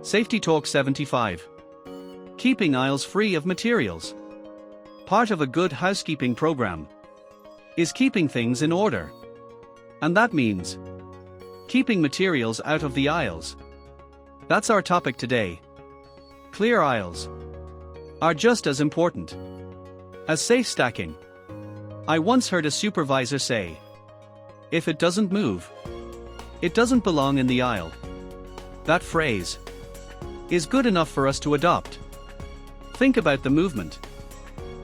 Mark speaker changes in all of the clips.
Speaker 1: Safety Talk 75. Keeping aisles free of materials. Part of a good housekeeping program is keeping things in order. And that means keeping materials out of the aisles. That's our topic today. Clear aisles are just as important as safe stacking. I once heard a supervisor say, "If it doesn't move, it doesn't belong in the aisle." That phrase is good enough for us to adopt. Think about the movement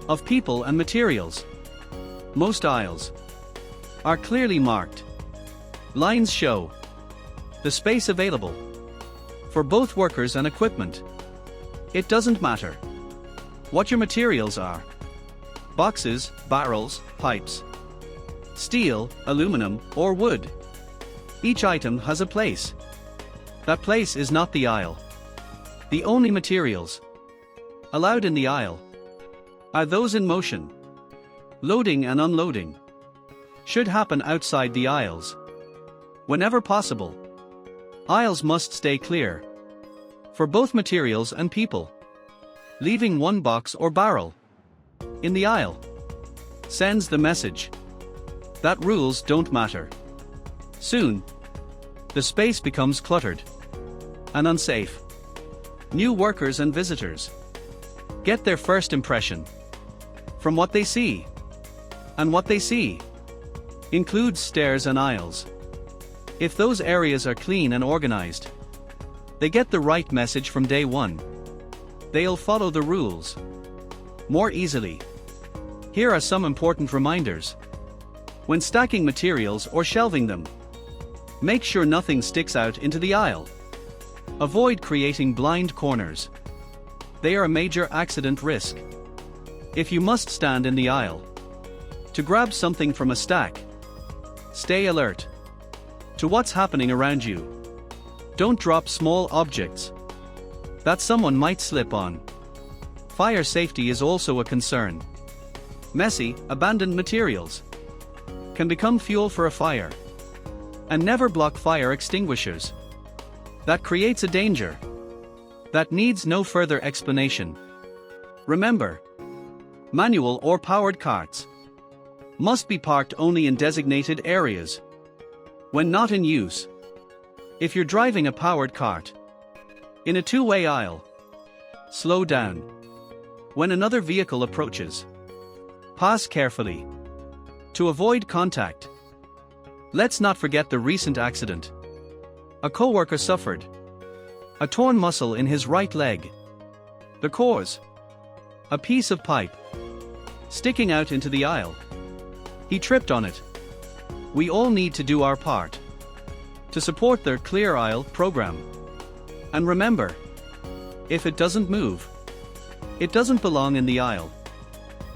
Speaker 1: of people and materials. Most aisles are clearly marked. Lines show the space available for both workers and equipment. It doesn't matter what your materials are: boxes, barrels, pipes, steel, aluminum, or wood. Each item has a place. That place is not the aisle. The only materials allowed in the aisle are those in motion. Loading and unloading should happen outside the aisles. Whenever possible, aisles must stay clear for both materials and people. Leaving one box or barrel in the aisle sends the message that rules don't matter. Soon, the space becomes cluttered and unsafe. New workers and visitors get their first impression from what they see. And what they see includes stairs and aisles. If those areas are clean and organized, they get the right message from day one. They'll follow the rules more easily. Here are some important reminders. When stacking materials or shelving them, make sure nothing sticks out into the aisle. Avoid creating blind corners. They are a major accident risk. If you must stand in the aisle to grab something from a stack, stay alert to what's happening around you. Don't drop small objects that someone might slip on. Fire safety is also a concern. Messy, abandoned materials can become fuel for a fire. And never block fire extinguishers. That creates a danger that needs no further explanation. Remember, manual or powered carts must be parked only in designated areas when not in use. If you're driving a powered cart in a two-way aisle, slow down when another vehicle approaches. Pass carefully to avoid contact. Let's not forget the recent accident. A coworker suffered a torn muscle in his right leg. The cause? A piece of pipe sticking out into the aisle. He tripped on it. We all need to do our part to support their Clear Aisle program. And remember, if it doesn't move, it doesn't belong in the aisle.